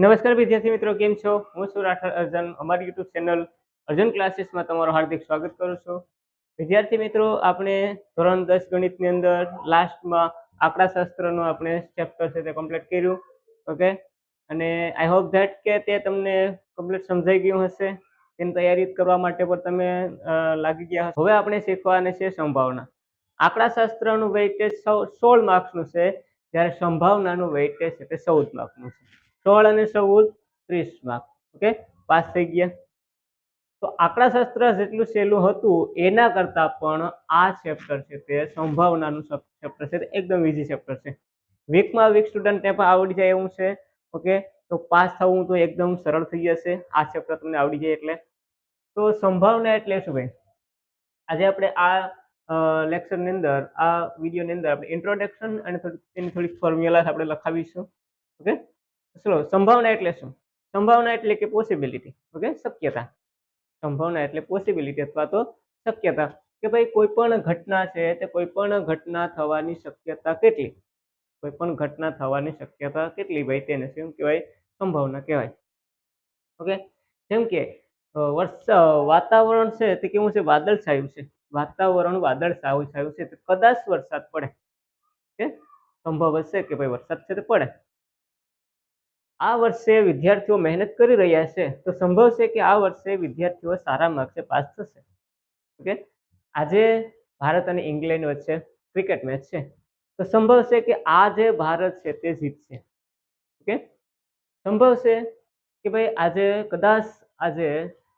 નમસ્કાર વિદ્યાર્થી મિત્રો, કેમ છો? હું છું રાઠોડ અર્જન. અમારી યુટ્યુબ ચેનલ અર્જન ક્લાસીસમાં તમારું હાર્દિક સ્વાગત કરું છું. વિદ્યાર્થી મિત્રો, આપણે ધોરણ 10 ગણિતની અંદર લાસ્ટમાં આંકડાશાસ્ત્રનું આપણે ચેપ્ટર છે તે કમ્પ્લીટ કર્યું. ઓકે, અને આઈ હોપ ધેટ કે તે તમને કમ્પ્લીટ સમજાઈ ગયું હશે. તેની તૈયારી કરવા માટે પણ તમે લાગી ગયા હશો. હવે આપણે શીખવાના છે સંભાવના. આંકડાશાસ્ત્રનું વેઇટેજ 16 માર્ક્સનું છે, જ્યારે સંભાવનાનું વેઇટેજ છે તે 14 માર્ક્સનું છે. 16 અને 14 30 માર્ક. ઓકે, પાસ થઈ ગયા. તો આંકડાશાસ્ત્ર જેટલું સહેલું હતું એના કરતા પણ આ ચેપ્ટર છે તે સંભાવનાનું ચેપ્ટર છે તે એકદમ ઈઝી ચેપ્ટર છે. વીકમાં વીક સ્ટુડન્ટને પણ આવડી જાય એવું છે. ઓકે, તો પાસ થવું તો એકદમ સરળ થઈ જશે આ ચેપ્ટર તમને આવડી જાય એટલે. તો સંભાવના એટલે શું ભાઈ? આજે આપણે આ લેક્ચરની અંદર, આ વિડીયોની અંદર આપણે ઇન્ટ્રોડક્શન અને તેની થોડીક ફોર્મ્યુલા આપણે લખાવીશું. ઓકે, ચલો, સંભાવના એટલે શું? સંભાવના એટલે કે પોસિબિલિટી. ઓકે, શક્યતા. સંભાવના એટલે પોસિબિલિટી અથવા તો શક્યતા, કે ભાઈ કોઈ પણ ઘટના છે તે કોઈ પણ ઘટના થવાની શક્યતા કેટલી, કોઈ પણ ઘટના થવાની શક્યતા કેટલી, ભાઈ તેને શું કહેવાય? સંભાવના કહેવાય. ઓકે, જેમ કે વાતાવરણ છે તે કેવું છે? વાદળછાયું છે. વાતાવરણ વાદળછાયું છે, તો કદાચ વરસાદ પડે. ઓકે, સંભવ હશે કે ભાઈ વરસાદ છે તે પડે. આ વર્ષે વિદ્યાર્થીઓ મહેનત કરી રહ્યા છે, તો સંભવ છે કે આ વર્ષે વિદ્યાર્થીઓ સારા માર્ક્સે પાસ થશે. ઓકે, આજે ભારત અને ઇંગ્લેન્ડ વચ્ચે ક્રિકેટ મેચ છે, તો સંભવ છે કે આ જે ભારત છે તે જીતશે. ઓકે, સંભવ છે કે ભાઈ આજે કદાચ આજે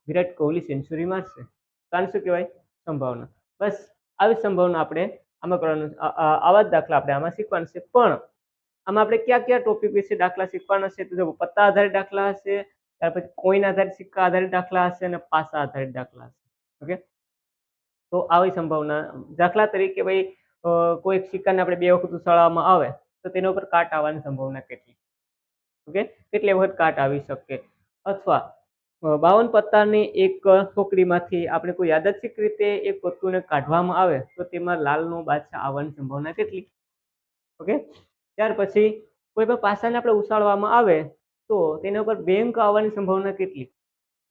વિરાટ કોહલી સેન્ચુરી મારશે. તો આને શું કહેવાય? સંભાવના. બસ આવી સંભાવના આપણે આમાં કરવાનું, આવા જ દાખલા આપણે આમાં શીખવાના છે. પણ આમાં આપણે કયા કયા ટોપિક વિશે દાખલા શીખવાના છે? તો જો પત્તા આધારિત દાખલા હશે, ત્યાર પછી કોઈન આધારિત, સિક્કા આધારિત દાખલા હશે અને પાસા આધારિત દાખલા હશે. ઓકે, તો આવી સંભાવના, દાખલા તરીકે ભાઈ કોઈ એક સિક્કાને આપણે 2 વખત ઉછાળવામાં આવે તો તેના ઉપર કાટ આવવાની સંભાવના કેટલી? ઓકે, કેટલી વખત કાટ આવી શકે? અથવા 52 પત્તાની એક ટોકરીમાંથી આપણે કોઈ યાદચ્છિક રીતે એક પત્તુને કાઢવામાં આવે તો તેમાં લાલનો બાદશાહ આવવાની સંભાવના કેટલી? ઓકે, ત્યાર પછી કોઈ પણ પાસાને આપણે ઉછાળવામાં આવે તો તેના ઉપર બેંક આવવાની સંભાવના કેટલી?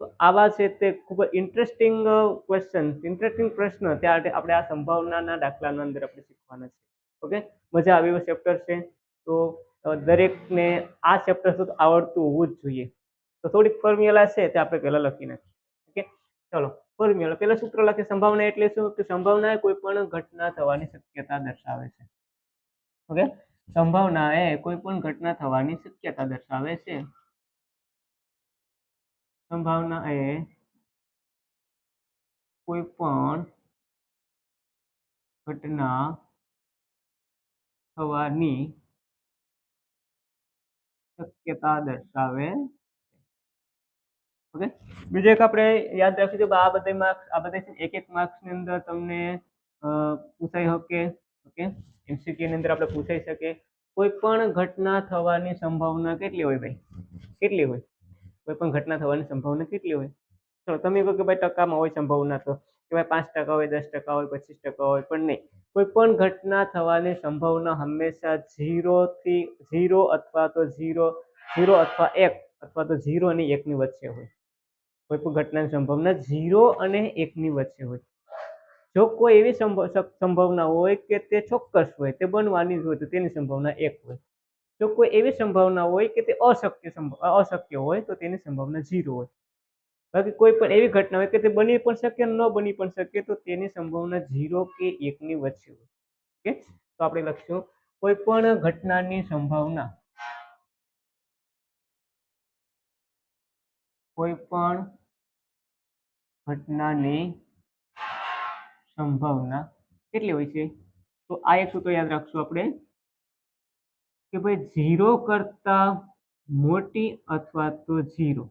તો આવા છે તે ખૂબ જ ઇન્ટરેસ્ટિંગ ક્વેશ્ચન, ઇન્ટરેસ્ટિંગ પ્રશ્ન ત્યારે આપણે આ સંભાવનાના દાખલાના અંદર આપણે શીખવાના છે. ઓકે, મજા આવી એવો ચેપ્ટર છે. તો દરેકને આ ચેપ્ટર તો આવડતું હોવું જ જોઈએ. તો થોડીક ફોર્મ્યુલા છે તે આપણે પહેલા લખી નાખીએ. ઓકે, ચલો, ફોર્મ્યુલા. પહેલા સૂત્ર લખીએ. સંભાવના એટલે શું? કે સંભાવના એ કોઈ પણ ઘટના થવાની શક્યતા દર્શાવે છે. ઓકે, સંભાવના એ કોઈ પણ ઘટના થવાની શક્યતા દર્શાવે છે. સંભાવના એ કોઈ પણ ઘટના થવાની શક્યતા દર્શાવે. ઓકે, બીજું એક આપણે યાદ રાખીશું, આ બધા માર્ક્સ, આ બધા એક માર્ક્સની અંદર તમને પૂછાઈ શકે. ઓકે, એમસીક્યુ ની અંદર આપણે પૂછાઈ શકે. કોઈ પણ ઘટના થવાની સંભાવના કેટલી હોય ભાઈ? કેટલી હોય? કોઈ પણ ઘટના થવાની સંભાવના કેટલી હોય? ચલો, તમે કહો કે ભાઈ ટકામાં હોય સંભાવના, તો કે ભાઈ 5% હોય, 10% હોય, 25% હોય, પણ નહીં. કોઈ પણ ઘટના થવાની સંભાવના હંમેશા 0 અથવા તો 0 અથવા 1 અથવા તો 0 અને 1 ની વચ્ચે હોય. કોઈ પણ ઘટનાની સંભાવના 0 અને 1 ની વચ્ચે હોય. જો કોઈ એવી સંભાવના હોય કે તે ચોક્કસ હોય, તે બનવાની હોય, તો તેની સંભાવના 1 હોય. જો કોઈ એવી સંભાવના હોય કે તે અશક્ય હોય તો તેની સંભાવના 0 હોય. બાકી કોઈ પણ એવી ઘટના હોય કે તે બની પણ શકે ન બની પણ શકે તો તેની સંભાવના 0 કે 1 ની વચ્ચે હોય. ઓકે, તો આપણે લખીશું કોઈ પણ ઘટનાની સંભાવના, કોઈ પણ ઘટનાની સંભાવના કેટલી હોય છે? તો આ એક સૂત્ર યાદ રાખશું આપણે કે ભાઈ 0 કરતા મોટી અથવા તો 0,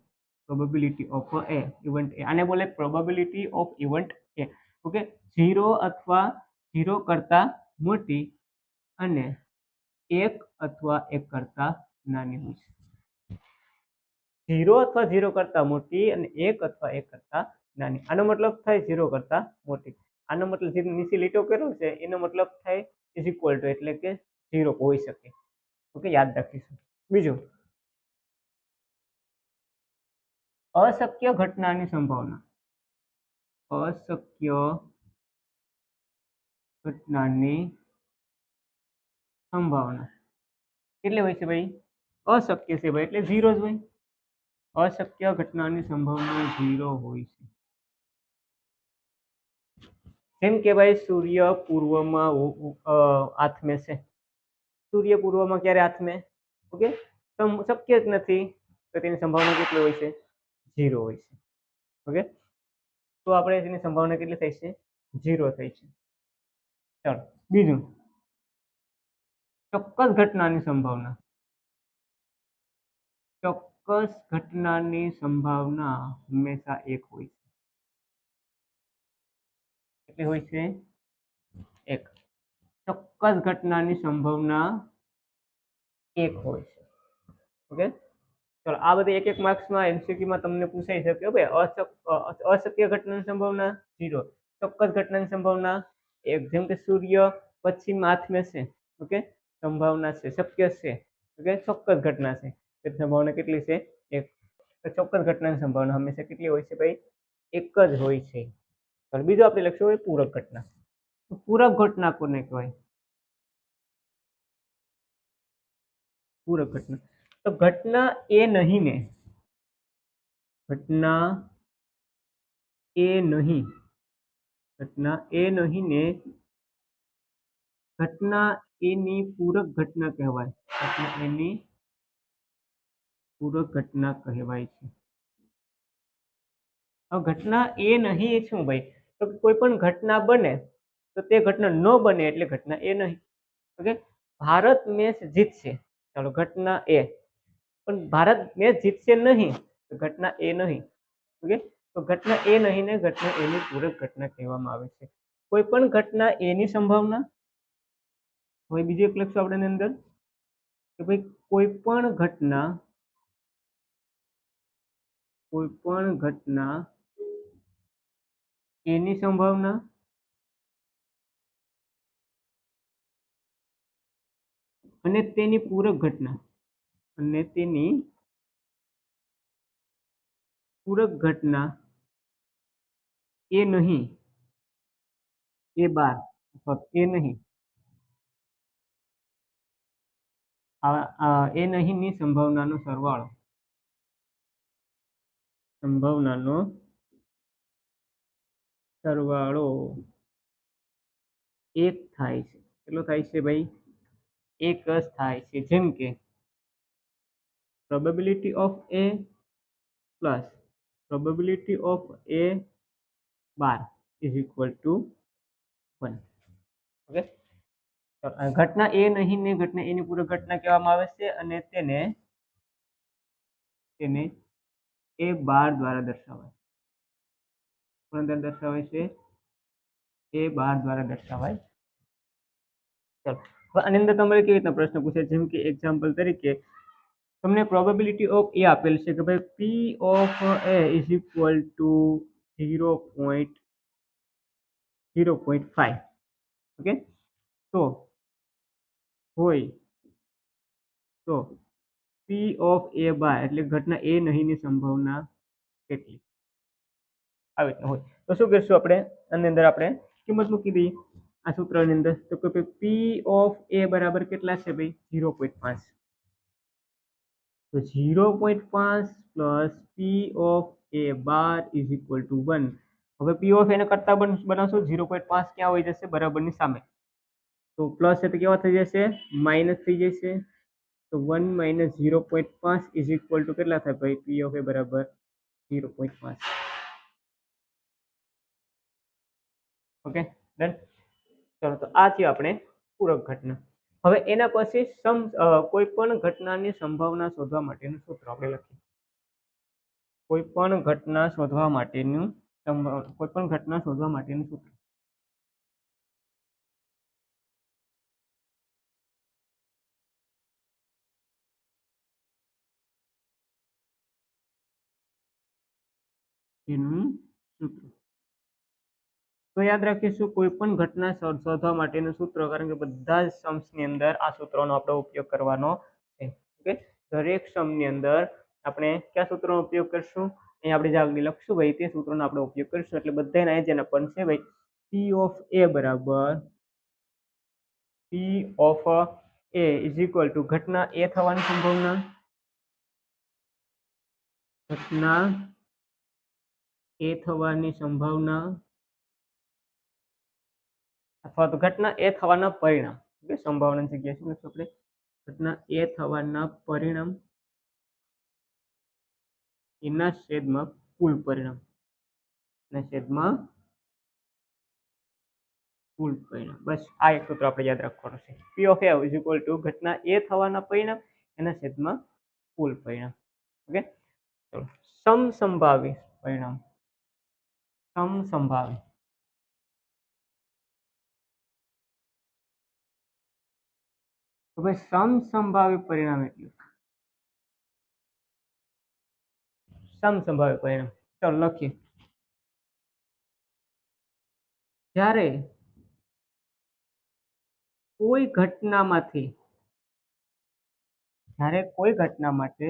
પ્રોબેબિલિટી ઓફ એ ઇવેન્ટ એ. આને બોલે probability of event A. Okay, 0 અથવા 0 કરતા મોટી અને 1 અથવા 1 કરતા નાની હોય છે. 0 અથવા 0 કરતા મોટી અને 1 અથવા 1 કરતા નાની. આનો મતલબ થાય 0 કરતા મોટી. આનો મતલબ જે નીચે લીટો કર્યો છે એનો મતલબ થાય ઇઝ ઇક્વલ ટુ, એટલે કે 0 હોઈ શકે. ઓકે, યાદ રાખીશું. બીજું, અશક્ય ઘટનાની સંભાવના, અશક્ય ઘટનાની સંભાવના કેટલી હોય છે ભાઈ? અશક્ય છે ભાઈ, એટલે 0 જ હોય. અશક્ય ઘટનાની સંભાવના 0 હોય છે. જેમ કે ભાઈ સૂર્ય પૂર્વમાં આથમે છે. સૂર્ય પૂર્વમાં ક્યારે આથમે? ઓકે, શક્ય જ નથી, તો તેની સંભાવના કેટલી હોય છે? 0 હોય છે. ઓકે, તો આપણે તેની સંભાવના કેટલી થઈ છે? 0 થઈ છે. ચાલો બીજું, ચોક્કસ ઘટનાની સંભાવના. ચોક્કસ ઘટનાની સંભાવના હંમેશા 1 હોય છે. કેટલી હોય છે? 1. ચોક્કસ ઘટનાની સંભાવના 1 હોય છે. ઓકે, ચલો આ બધી એક એક માર્ક્સમાં એમસીક્યુમાં તમને પૂછાઈ શકે ભાઈ. અશક્ય ઘટનાની સંભાવના 0, ચોક્કસ ઘટનાની સંભાવના 1. જેમ કે સૂર્ય પશ્ચિમમાં આથમે છે. ઓકે, સંભાવના છે, શક્ય છે. ઓકે, ચોક્કસ ઘટના છે, તો સંભાવના કેટલી છે? 1. તો ચોક્કસ ઘટનાની સંભાવના હંમેશા કેટલી હોય છે ભાઈ? 1 જ હોય છે. ચાલો બીજું આપણે લખશું હોય પૂરક ઘટના. પૂરક ઘટના કોને કહેવાય? પૂરક ઘટના, તો ઘટના એ નહીં ને, ઘટના એ નહીં, ઘટના એ નહીં ને ઘટના એની પૂરક ઘટના કહેવાય. ઘટના એની પૂરક ઘટના કહેવાય છે. હવે ઘટના એ નહીં શું ભાઈ? તો કોઈ પણ ઘટના બને તો તે ઘટના ન બને એટલે ઘટના એ નહીં. ઓકે, ભારત મેચ જીતશે, ચાલો ઘટના એ, પણ ભારત મેચ જીતશે નહીં, તો ઘટના એ નહીં. ઓકે, તો ઘટના એ નહીં ને ઘટના એની પૂરક ઘટના કહેવામાં આવે છે. કોઈ પણ ઘટના એની સંભાવના, હવે બીજું એક લખશું આપણે અંદર કે ભાઈ કોઈ પણ ઘટના એની સંભાવના અને તેની પૂરક ઘટના, અને તેની પૂરક ઘટના એ નહીં, એ 12 અથવા એ નહીં, એ નહીં ની સંભાવનાનો સરવાળો, સંભાવનાનો સરવાળો 1 થાય છે. કેટલો થાય છે ભાઈ? 1 જ થાય છે. જેમ કે probability of A plus probability of A 12 is equal to 1. Okay, ઘટના એ નહીં ને ઘટના એની પૂરક ઘટના કહેવામાં આવે છે, અને તેને એ 12 દ્વારા દર્શાવાય. કોના દ્વારા દર્શાવાય છે? એ 12 દ્વારા દર્શાવાય. ચલો હવે આની અંદર તમારે કેવી રીતના પ્રશ્ન પૂછે, જેમ કે એક્ઝામ્પલ તરીકે તમને પ્રોબેબિલિટી ઓફ એ આપેલ છે કે ભાઈ પી of A is equal to 0.5. Okay, તો હોય તો પી ઓફ એ બાય એટલે ઘટના એ નહીંની સંભાવના કેટલી? આવી રીતના હોય તો શું કરશું આપણે? આની અંદર આપણે કિંમત મૂકી દઈએ આ સૂત્રની અંદર. તો કે પી ઓફ એ બરાબર કેટલા છે ભાઈ? 0.5. તો 0.5 plus P of A bar is equal to 1. હવે પી ઓફ એને કરતા બનાવશો 0.5 ક્યાં હોય જશે? બરાબરની સામે. તો પ્લસ છે તો કેવા થઈ જશે? માઇનસ થઈ જશે. તો 1 માઇનસ 0.5 ઇઝ ઇક્વલ ટુ કેટલા થાય ભાઈ? પી ઓફ એ બરાબર 0.5. Okay done. ચલો તો આ છે આપણે પૂરક ઘટના. હવે એના પછી કોઈ પણ ઘટનાની સંભાવના શોધવા માટેનું સૂત્ર આપણે લખીએ. કોઈ પણ ઘટના શોધવા માટેનું સૂત્ર. એનું સૂત્ર તો યાદ રાખીશું, કોઈ પણ ઘટના શોધવા માટેનું સૂત્ર, કારણ કે બધા જ સમ્સની અંદર આ સૂત્રનો આપણે ઉપયોગ કરવાનો છે. ઓકે, દરેક સમની અંદર આપણે કયા સૂત્રનો ઉપયોગ કરશું? અહીં આપણે જે આગળ લખશું ભાઈ તે સૂત્રનો આપણે ઉપયોગ કરીશું એટલે બધાના જેના પણ છે ભાઈ પી ઓફ એ બરાબર પી of A is equal to ઘટના એ થવાની સંભાવના ઘટના એ થવાની સંભાવના અથવા તો ઘટના એ થવાના પરિણામ ઓકે સંભાવના જગ્યાએ શું લખશું આપણે ઘટના એ થવાના પરિણામ એના છેદમાં કુલ પરિણામ ના છેદમાં કુલ પરિણામ બસ આ એક સૂત્ર આપણે યાદ રાખવાનું છે પી of A is equal to ઘટના એ થવાના પરિણામ એના છેદમાં કુલ પરિણામ ઓકે ચલો સમસંભાવી પરિણામ સમસંભાવી તો ભાઈ સમસંભાવી પરિણામ એટલે સમસંભાવી પરિણામ ચાલો લખીએ જ્યારે કોઈ ઘટનામાંથી જ્યારે કોઈ ઘટના માટે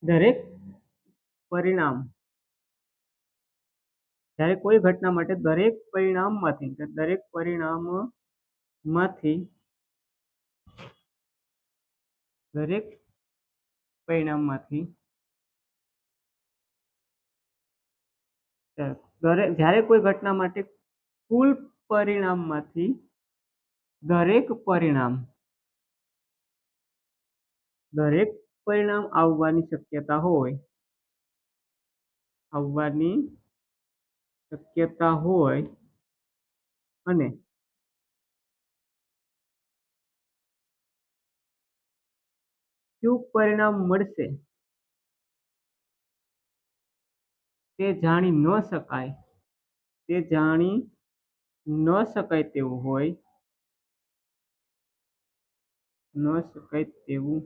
દરેક પરિણામ જ્યારે કોઈ ઘટના માટે દરેક પરિણામમાંથી દરેક પરિણામમાંથી જ્યારે કોઈ ઘટના માટે કુલ પરિણામમાંથી દરેક પરિણામ આવવાની શક્યતા હોય અને કયું પરિણામ મળશે તે જાણી ન શકાય તેવું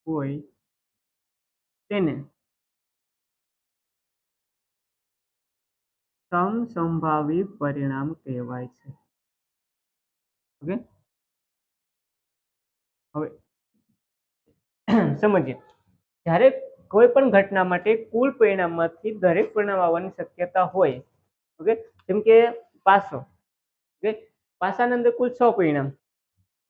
હોય તેને સમસંભાવી પરિણામ કહેવાય છે ઓકે હવે સમજીએ જ્યારે કોઈ પણ ઘટના માટે કુલ પરિણામમાંથી દરેક પરિણામ આવવાની શક્યતા હોય ઓકે જેમ કે પાસો ઓકે પાસાની અંદર કુલ 6 પરિણામ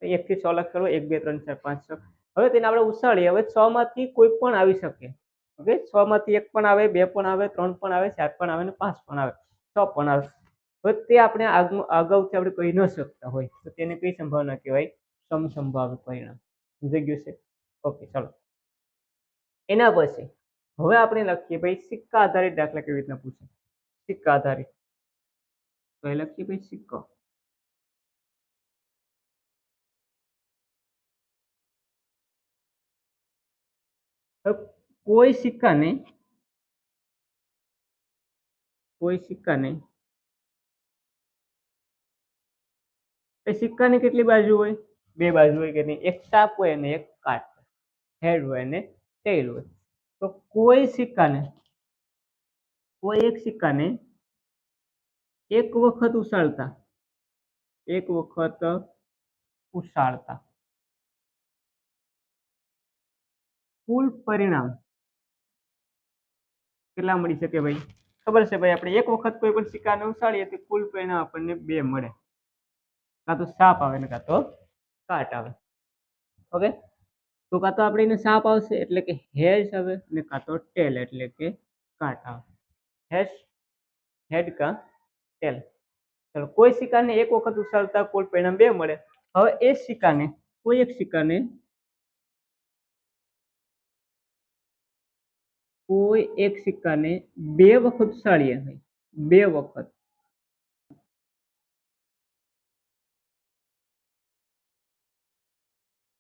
1 થી 6 લખેલો 1 2 3 4 5 6 હવે તેને આપણે ઉસાડીએ હવે 6 માંથી કોઈ પણ આવી શકે ઓકે 6 માંથી 1 પણ આવે 2 પણ આવે 3 પણ આવે 4 પણ આવે અને 5 પણ આવે 6 પણ આવે હવે તે આપણે અગાઉથી આપણે કહી ન શકતા હોય તો તેને કઈ સંભાવના કહેવાય સમસંભાવી પરિણામ સમજાઈ ગયું છે ઓકે ચાલો એના પછી હવે આપણે લખીએ ભાઈ સિક્કા આધારિત દાખલા કેવી રીતના પૂછે સિક્કા આધારિત તો એ લખીએ ભાઈ સિક્કો કોઈ સિક્કાને એ સિક્કાની કેટલી બાજુ હોય બે બાજુ હોય કે નહીં એક ચાપ હોય અને એક કાટ હેડ હોય અને ટેલ હોય તો કોઈ એક સિક્કાને એક વખત ઉછાળતા કુલ પરિણામ કેટલા મળી શકે ભાઈ ખબર છે ભાઈ આપણે એક વખત કોઈ પણ સિક્કાને ઉછાળીએ તો કુલ પરિણામ આપણને 2 મળે કાં તો સાપ આવે ને કાં તો કાટ આવે ઓકે તો કાં તો આપણે એને સાપ આવશે એટલે કે હેડ આવે ને કાં તો ટેલ એટલે કે કાટ આવે હેડ કા ટેલ ચલો કોઈ સિક્કાને એક વખત ઉછાળતા કુલ પરિણામ 2 મળે હવે એ સિક્કાને કોઈ એક સિક્કાને બે વખત ઉછાળીએ 2 વખત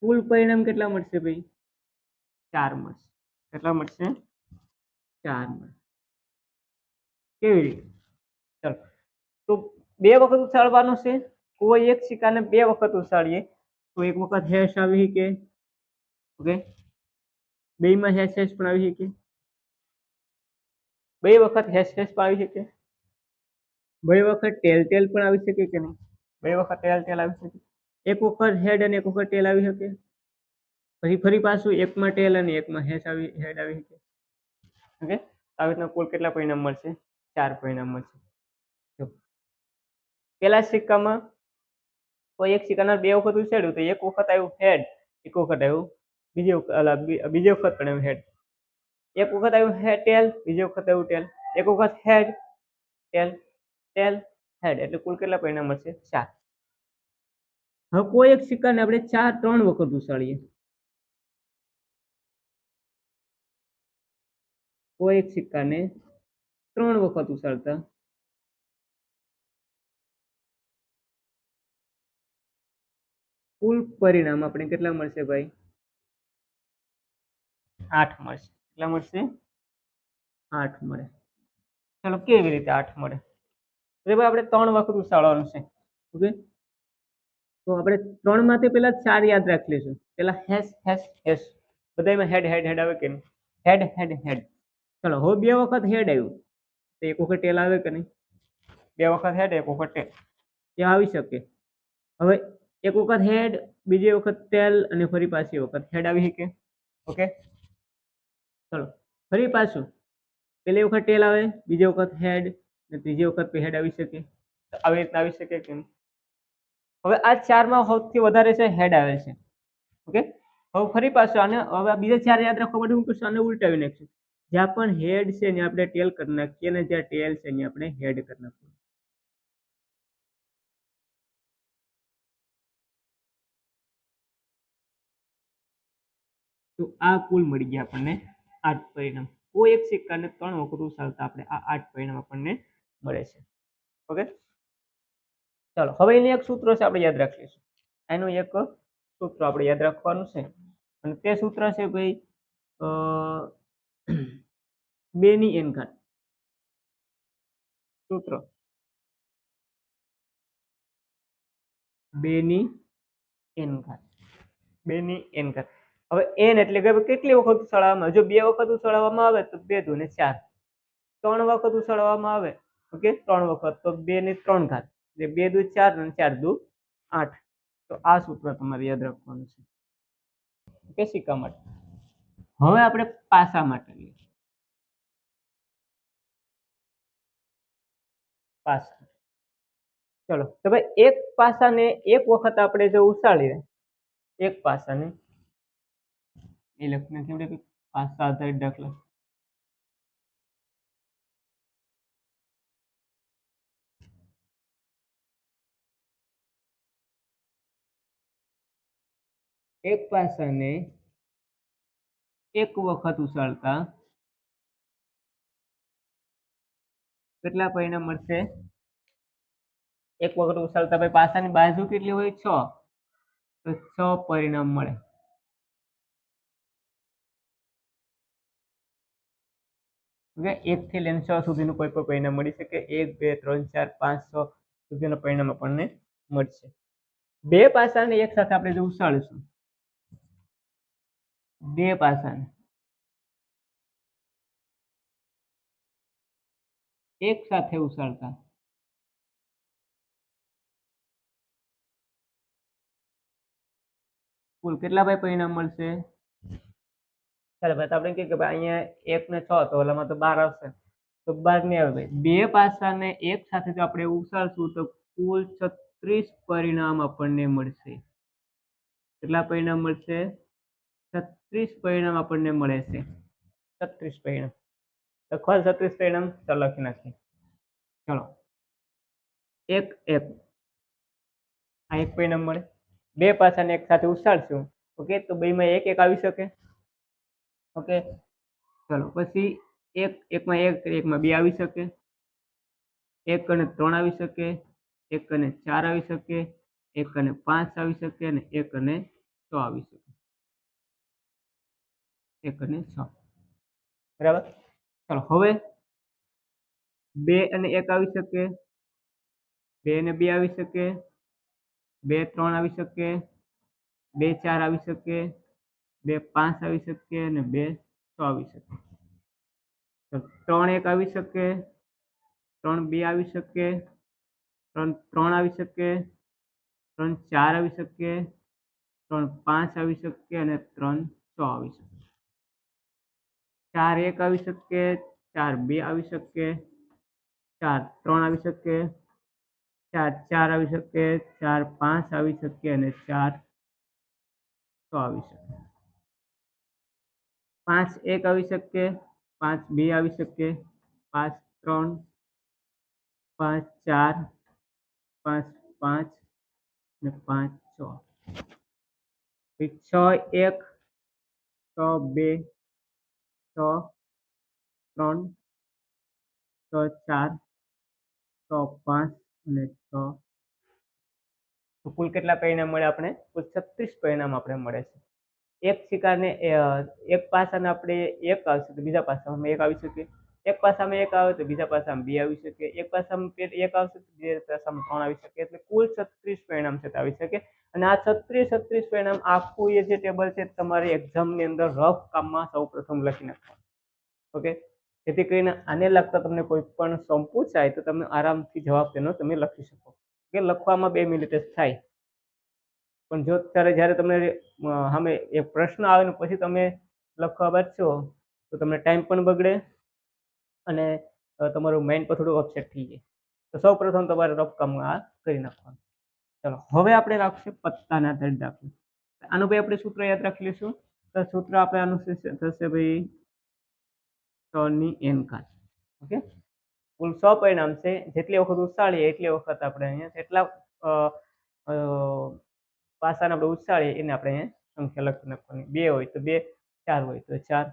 કુલ પરિણામ કેટલા મળશે ભાઈ 4 મળશે કેટલા મળશે 4 મળશે કેવી રીતે ચલો તો 2 વખત ઉછાળવાનો છે કોઈ એક સિક્કાને 2 વખત ઉછાળીએ તો એક વખત હેશ આવી કે ઓકે બેમાં હેશ પણ આવી શકે 2 વખત હેશ પણ આવી શકે 2 વખત ટેલ પણ આવી શકે કે નહીં 2 વખત ટેલ આવી શકે એક વખત હેડ અને એક વખત ટેલ આવી શકે, પછી ફરી પાછું એકમાં ટેલ અને એકમાં હેડ આવી શકે. ઓકે, આવી રીતના કુલ કેટલા પરિણામ મળશે? 4 પરિણામ મળશે. જો પેલા સિક્કામાં કોઈ એક સિક્કાના 2 વખત ઉછાળ્યું તો એક વખત આવ્યું હેડ, એક વખત આવ્યું બીજી વખત પણ આવ્યું હેડ, એક વખત આવ્યું ટેલ, બીજી વખત આવ્યું ટેલ, એક વખત હેડ ટેલ ટેલ હેડ, એટલે કુલ કેટલા પરિણામ મળશે? 4. હવે કોઈ એક સિક્કાને આપણે 3 વખત ઉછાળીએ, કોઈ એક સિક્કાને 3 વખત ઉછાળતા કુલ પરિણામ આપણે કેટલા મળશે ભાઈ? 8 મળશે. કેટલા મળશે? 8 મળે. ચાલો, કેવી રીતે 8 મળે? ભાઈ આપણે 3 વખત ઉછાળવાનું છે. ઓકે, તો આપણે 3 માંથી પેલા 4 યાદ રાખી લઈશું. પેલા હેશ હેશ હેશ, બધામાં હેડ હેડ હેડ આવે કે નહીં? હેડ હેડ હેડ. ચલો, હવે 2 વખત હેડ આવ્યું તો એક વખત ટેલ આવે કે નહીં? 2 વખત હેડ, એક વખત ટેલ, એ આવી શકે. હવે એક વખત હેડ, બીજી વખત ટેલ અને ફરી પાછી વખત હેડ આવી શકે. ઓકે, ચલો ફરી પાછું પેલી વખત ટેલ આવે, બીજી વખત હેડ ને ત્રીજી વખત હેડ આવી શકે. આવી રીતના આવી શકે કે? હવે આ 4માં સૌથી વધારે છે હેડ આવે છે. ઓકે, હવે ફરી પાછું આને, હવે બીજા 4 યાદ રાખવા માટે હું કહીશ આને ઉલટાવી નાખીશું. જ્યાં પણ હેડ છે ને આપણે ટેલ કરી નાખીએ, અને જ્યાં ટેલ છે ને આપણે હેડ કરી નાખીએ. તો આ કુલ મળી ગયા આપણને 8 પરિણામ. કોઈ એક સિક્કાને 3 વખત ઉછાળતા આપણે આ 8 પરિણામ આપણને મળે છે. ઓકે, ચાલો હવે એનું એક સૂત્ર છે, આપણે યાદ રાખી લઈશું. એનું એક સૂત્ર આપણે યાદ રાખવાનું છે, અને તે સૂત્ર છે ભાઈ 2 ની n ઘાત. સૂત્ર 2 ની n ઘાત, 2 ની n ઘાત. હવે n એટલે કે કેટલી વખત ઉછાળવામાં? જો 2 વખત ઉછાળવામાં આવે તો 2 દુ ને 4, 3 વખત ઉછાળવામાં આવે, ઓકે, 3 વખત તો 2 ની 3 ઘાત, એટલે 2 દુ 4 અને 4 દુ 8. તો આ સૂત્ર તમારે યાદ રાખવાનું છે. ઓકે, સિક્કા માટે. હવે આપણે પાસા માટે લઈએ. પાસા, ચલો તો ભાઈ એક પાસાને એક વખત આપણે જો ઉછાળીએ, એક પાસાને એ લખને કેવડે પાસા આધારિત દાખલા. એક પાસાને એક વખત ઉછાળતા કેટલા પરિણામ મળશે? એક વખત ઉછાળતા ભાઈ પાસાની બાજુ કેટલી હોય? 6, તો 6 પરિણામ મળે. ઓકે, 1 થી લઈને 6 સુધીનું કોઈ પણ પરિણામ મળી શકે. 1 2 3 4 5 6 સુધીનું પરિણામ આપણને મળશે. 2 પાસાને એક સાથે આપણે જો ઉછાળીશું, 2 પાસાને એક સાથે ઉછાળતા કુલ કેટલા ભાઈ પરિણામ મળશે? ચાલો ભાઈ, તો આપણે કહીએ કે ભાઈ અહીંયા 1 ને 6, તો ઓલામાં તો 12 આવશે, તો 12 નહીં આવે ભાઈ. 2 પાસાને એક સાથે જો આપણે ઉછાળશું તો કુલ 36 પરિણામ આપણને મળશે. કેટલા પરિણામ મળશે? 36 પરિણામ આપણને મળે છે. 36 પરિણામ લખવા, 36 પરિણામ ચાલો લખી નાખીએ. ચલો, 1 1 આ 1 પરિણામ મળે. 2 પાસાને એક સાથે ઉછાળશું, ઓકે, તો બેમાં 1 1 આવી શકે. ઓકે, ચલો પછી 1 1 માં 1, 1 માં 2 આવી શકે, 1 અને 3 આવી શકે, 1 અને 4 આવી શકે, 1 અને 5 આવી શકે, અને 1 અને 6 આવી શકે. 1 અને 6, બરાબર. ચલો હવે 2 અને 1 આવી શકે, 2 અને 2 આવી શકે, 2 3 આવી શકે, 2 4 આવી શકે, 2 5 આવી શકે, અને 2 6 આવી શકે. 3 1 આવી શકે, 3 2 આવી શકે, 3 3 આવી શકે, 3 4 આવી શકે, 3 5 આવી શકે અને 3 6 આવી શકે. 4 1 આવી શકે, 4 2 આવી શકે, 4 3 આવી શકે, 4 4 આવી શકે, 4 5 આવી શકે અને 4 6 આવી શકે. 5 1 આવી શકે, 5 2 આવી શકે, 5 3, 5 4, 5 5 અને 5 6. 6 1, 6 2, 6 3, 6 4, 6 5 અને 6. તો કુલ કેટલા પરિણામ મળે આપણે? કુલ 36 પરિણામ આપણે મળે છે. એક શિકારને એક પાસાને આપણે 1 આવશે તો બીજા પાસામાં 1 આવી શકે, એક પાસામાં 1 આવે તો બીજા પાસામાં 2 આવી શકે, એક પાસામાં 1 આવશે તો બીજા પાસામાં 3 આવી શકે. એટલે કુલ 36 પરિણામ છે આવી શકે. અને આ 36 પરિણામ આખું એ જે ટેબલ છે તમારી એક્ઝામની અંદર રફ કામમાં સૌપ્રથમ લખી નાખવાનું. ઓકે, જેથી કરીને આને લગતા તમને કોઈ પણ સમ પૂછાય તો તમે આરામથી જવાબ તેનો તમે લખી શકો. કે લખવામાં 2 મિનિટ જ થાય, પણ જો જ્યારે તમે સામે એક પ્રશ્ન આવે ને પછી તમે લખવા બેસશો તો તમને ટાઈમ પણ બગડે અને તમારું માઇન્ડ પણ થોડું અપસેટ થઈ જાય. તો સૌ પ્રથમ તમારે રફ કામમાં આ કરી નાખવાનું. ચલો હવે આપણે રાખશું પત્તાના આધારિત દાખલો. આનું ભાઈ આપણે સૂત્ર યાદ રાખી લઈશું. તો સૂત્ર આપણે આનું થશે ભાઈ 6 ની n ઘાત. ઓકે, કુલ 100 પરિણામ છે. જેટલી વખત ઉસાડીએ એટલી વખત આપણે અહીંયા જેટલા પાસાને આપણે ઉસાડીએ એને આપણે અહીંયા સંખ્યા લખી નાખવાની. 2 હોય તો 2, 4 હોય તો 4,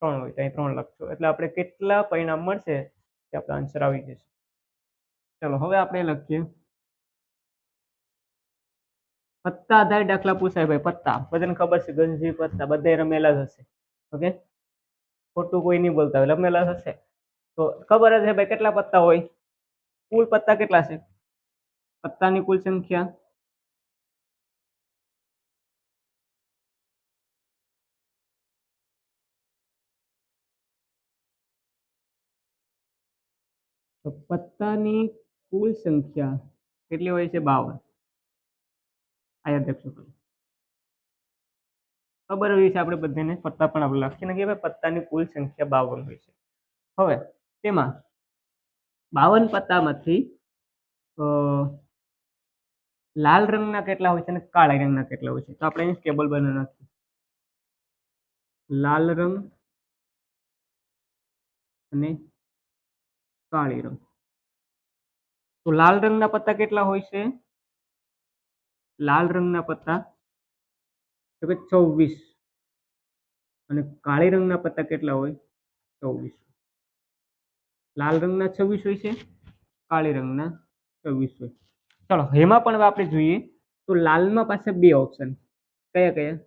3 હોય તો અહીં 3 લખશો. એટલે આપણે કેટલા પરિણામ મળશે તે આપણો આન્સર આવી જશે. ચલો હવે આપણે લખીએ પત્તા આધારિત દાખલા પૂછાય ભાઈ. પત્તા બધાને ખબર છે, ગંજી પત્તા બધા રમેલા જ હશે. ઓકે, ખોટું કોઈ નહીં બોલતા હોય, રમેલા જ હશે. તો ખબર જ છે ભાઈ કેટલા પત્તા હોય, કુલ પત્તા કેટલા છે, પત્તાની કુલ સંખ્યા તો પત્તાની કુલ સંખ્યા કેટલી હોય છે? 52. આ યાદ રાખજો. ખબર હોય છે આપણે બધાને, પત્તા પણ આપણે લખી નાખીએ ભાઈ. પત્તાની કુલ સંખ્યા 52 હોય છે. હવે તેમાં 52 પત્તામાંથી લાલ રંગના કેટલા હોય છે અને કાળા રંગના કેટલા હોય છે? તો આપણે અહીં ટેબલ બનાવી નાખીએ. લાલ રંગ અને કાળી રંગ. તો લાલ રંગના પત્તા કેટલા હોય છે? લાલ રંગના પત્તા તો કે 24 અને કાળી રંગના પત્તા કેટલા હોય? 24. લાલ રંગના 26 હોય છે, કાળી રંગના 24 હોય. ચલો એમાં પણ આપણે જોઈએ તો લાલમાં પાસે 2 ઓપ્શન. કયા કયા?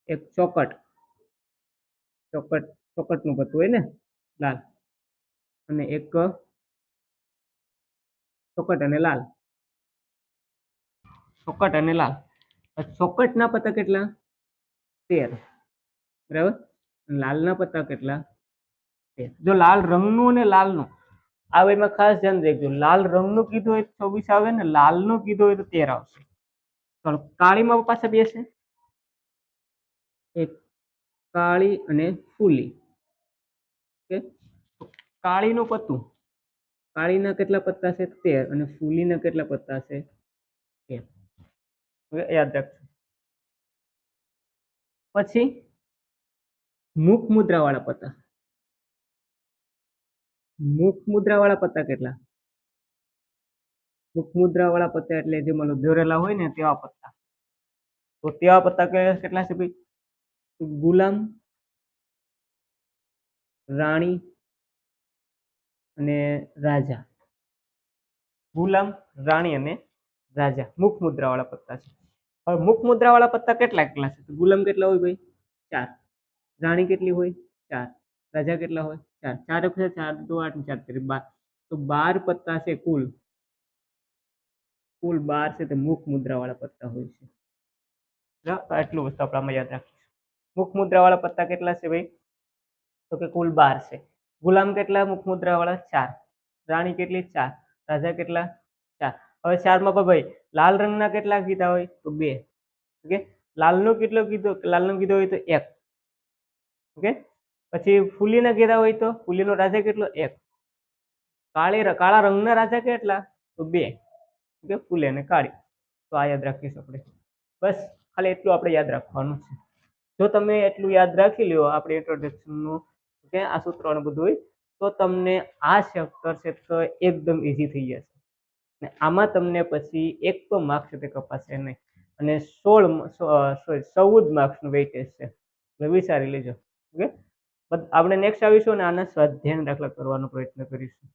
એક ચોકટ, ચોકટનું પત્તું હોય ને લાલ, અને એક ચોકટ અને લાલ. ચોકટ અને લાલ. ચોકટના પત્તા કેટલા? 13. બરાબર. લાલના પત્તા કેટલા? 13. જો લાલ રંગનું અને લાલનું આ એમાં ખાસ ધ્યાન રાખજો. લાલ રંગનું કીધું હોય તો 24 આવે ને લાલનું કીધું હોય તો 13 આવશે. ચાલો કાળીમાં પાસે 2 છે, એક કાળી અને ફૂલી. ઓકે, કાળીનું પત્તું, કાળીના કેટલા પત્તા છે? 13 અને ફૂલીના કેટલા પત્તા છે? 13. હવે યાદ રાખજો. પછી મુખ મુદ્રા વાળા પત્તા. મુખ મુદ્રા વાળા પત્તા કેટલા? મુખ મુદ્રા વાળા પત્તા એટલે જે મને દોરેલા હોય ને તેવા પત્તા. તો તેવા પત્તા કેટલા છે ભાઈ? ગુલામ, રાણી અને રાજા. ગુલામ, રાણી અને રાજા મુખ મુદ્રા વાળા પત્તા છે. હવે મુખ મુદ્રા વાળા પત્તા કેટલા કેટલા છે? ગુલામ કેટલા હોય ભાઈ? 4. રાણી કેટલી હોય? 4. રાજા કેટલા હોય? 4. 4 4 2 8 4 3 12. તો 12 પત્તા છે કુલ. કુલ 12 છે તે મુખ મુદ્રા વાળા પત્તા હોય છે. તો એટલું વસ્તુ આપણે યાદ રાખીશું. મુખ મુદ્રા વાળા પત્તા કેટલા છે ભાઈ? તો કે કુલ 12 છે. ગુલામ કેટલા મુખ મુદ્રા વાળા? 4. રાણી કેટલી? 4. રાજા કેટલા? 4. હવે 4 માં ભાઈ લાલ રંગના કેટલા કીધા હોય તો 2. ઓકે, લાલનો કેટલો કીધો, લાલનો કીધો હોય તો 1. ઓકે, પછી ફૂલીના કીધા હોય તો ફૂલીનો રાજા કેટલો 1. કાળા રંગના રાજા કેટલા તો 2. ઓકે, ફૂલે અને કાળી. તો આ યાદ રાખીશું આપણે. બસ ખાલી એટલું આપણે યાદ રાખવાનું છે. જો તમે એટલું યાદ રાખી લ્યો આપણે ઇન્ટ્રોડક્શનનું, ઓકે, આ સૂત્રોને બધું હોય, તો તમને આ ચેપ્ટર છે તો એકદમ ઈઝી થઈ જશે. ને આમાં તમને પછી એક તો માર્ક્સ તે કપાશે નહીં, અને 14 માર્ક્સનું વેઇટેજ છે. એટલે વિચારી લેજો. ઓકે, આપણે નેક્સ્ટ આવીશું અને આના સ્વાધ્યાયના દાખલા કરવાનો પ્રયત્ન કરીશું.